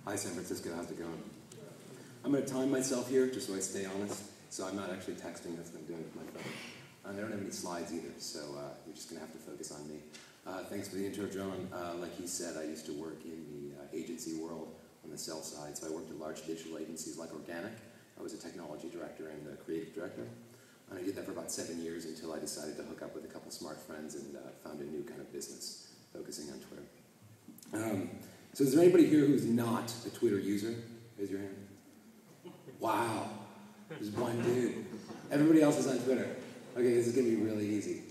Hi, San Francisco. How's it going? I'm going to time myself here just so I stay honest. So I'm not actually texting. That's what I'm doing with my phone. They don't have any slides either, so you're just going to have to focus on me. Thanks for the intro, John. Like he said, I used to work in the agency world on the sell side. So I worked at large digital agencies like Organic. I was a technology director and a creative director. And I did that for about 7 years until I decided to hook up with a couple smart friends and found a new kind of business focusing on Twitter. So is there anybody here who's not a Twitter user? Raise your hand. Wow. There's one dude. Everybody else is on Twitter. Okay, this is going to be really easy.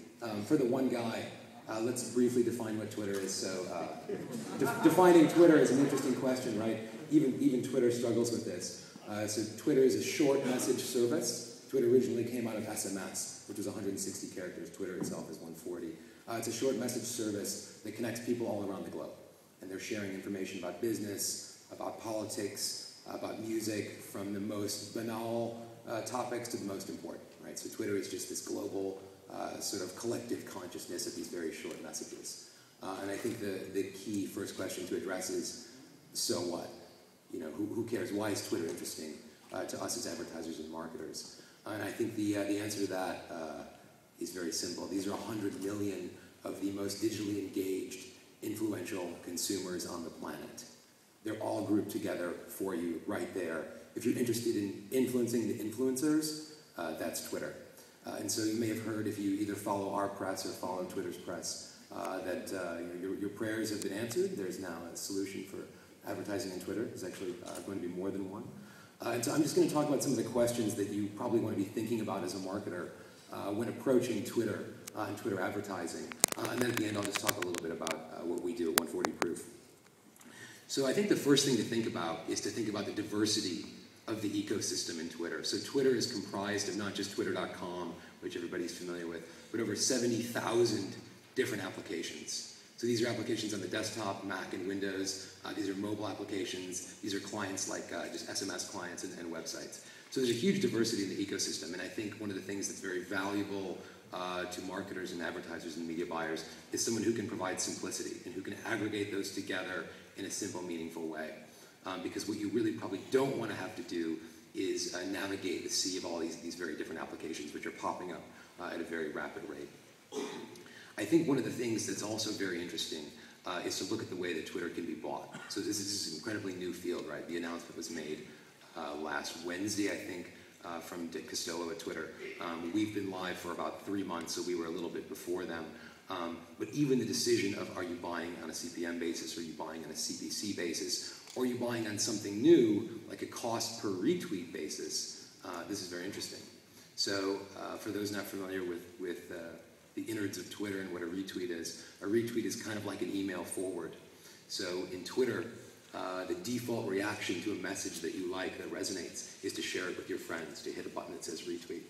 For the one guy, let's briefly define what Twitter is. So defining Twitter is an interesting question, right? Even Twitter struggles with this. So Twitter is a short message service. Twitter originally came out of SMS, which was 160 characters. Twitter itself is 140. It's a short message service that connects people all around the globe. And they're sharing information about business, about politics, about music, from the most banal topics to the most important, right? So Twitter is just this global sort of collective consciousness of these very short messages. And I think the key first question to address is, so what? You know, who cares? Why is Twitter interesting to us as advertisers and marketers? And I think the answer to that is very simple. These are 100 million of the most digitally engaged, influential consumers on the planet. They're all grouped together for you right there. If you're interested in influencing the influencers, that's Twitter. And so you may have heard, if you either follow our press or follow Twitter's press, that your prayers have been answered. There's now a solution for advertising on Twitter. There's actually going to be more than one. And so I'm just going to talk about some of the questions that you probably want to be thinking about as a marketer when approaching Twitter and Twitter advertising. And then at the end, I'll just talk a little bit about what we do at 140 Proof. So I think the first thing to think about is to think about the diversity of the ecosystem in Twitter. So Twitter is comprised of not just twitter.com, which everybody's familiar with, but over 70,000 different applications. So these are applications on the desktop, Mac and Windows. These are mobile applications. These are clients like just SMS clients and websites. So there's a huge diversity in the ecosystem, and I think one of the things that's very valuable to marketers and advertisers and media buyers is someone who can provide simplicity and who can aggregate those together in a simple, meaningful way. Because what you really probably don't want to have to do is navigate the sea of all these very different applications which are popping up at a very rapid rate. I think one of the things that's also very interesting is to look at the way that Twitter can be bought. So this is an incredibly new field, right? The announcement was made last Wednesday, I think, from Dick Costolo at Twitter. We've been live for about 3 months, so we were a little bit before them. But even the decision of, are you buying on a CPM basis, or are you buying on a CPC basis, or are you buying on something new, like a cost per retweet basis, this is very interesting. So for those not familiar with the innards of Twitter and what a retweet is kind of like an email forward. So in Twitter, the default reaction to a message that you like, that resonates, is to share it with your friends, to hit a button that says retweet.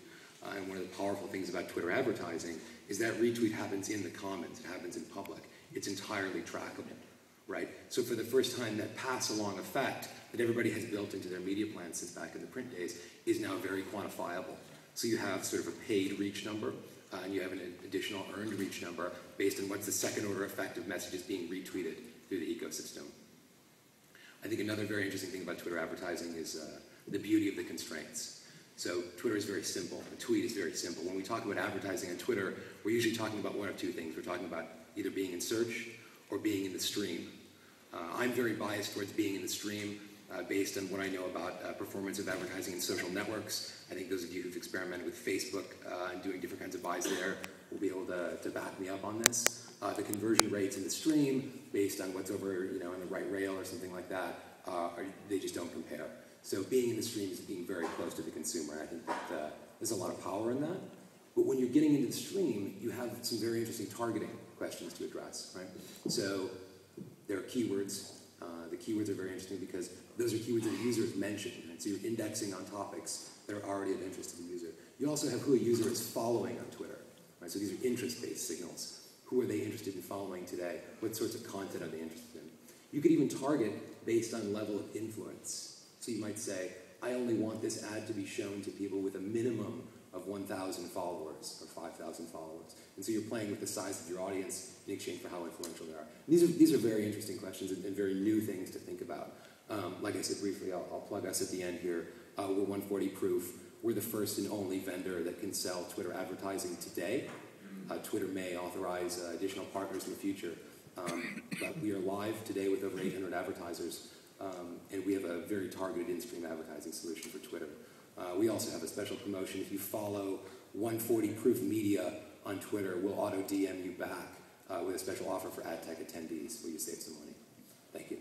And one of the powerful things about Twitter advertising is that retweet happens in the comments, it happens in public. It's entirely trackable, right? So for the first time, that pass-along effect that everybody has built into their media plans since back in the print days is now very quantifiable. So you have sort of a paid reach number, and you have an additional earned reach number based on what's the second-order effect of messages being retweeted through the ecosystem. I think another very interesting thing about Twitter advertising is the beauty of the constraints. So Twitter is very simple. A tweet is very simple. When we talk about advertising on Twitter, we're usually talking about one of two things. We're talking about either being in search or being in the stream. I'm very biased towards being in the stream based on what I know about performance of advertising in social networks. I think those of you who've experimented with Facebook and doing different kinds of buys there will be able to back me up on this. The conversion rates in the stream, based on what's over, in the right rail or something like that, they just don't compare. So being in the stream is being very close to the consumer. I think that there's a lot of power in that. But when you're getting into the stream, you have some very interesting targeting questions to address, right? So there are keywords. The keywords are very interesting because those are keywords that the user has mentioned. Right? So you're indexing on topics that are already of interest to the user. You also have who a user is following on Twitter. Right? So these are interest-based signals. Who are they interested in following today? What sorts of content are they interested in? You could even target based on level of influence. So you might say, I only want this ad to be shown to people with a minimum of 1,000 followers or 5,000 followers. And so you're playing with the size of your audience in exchange for how influential they are. And these are very interesting questions and very new things to think about. like I said briefly, I'll plug us at the end here. We're 140 proof. We're the first and only vendor that can sell Twitter advertising today. Twitter may authorize additional partners in the future. But we are live today with over 800 advertisers, and we have a very targeted in-stream advertising solution for Twitter. We also have a special promotion. If you follow 140 Proof Media on Twitter, we'll auto-DM you back with a special offer for ad tech attendees where you save some money. Thank you.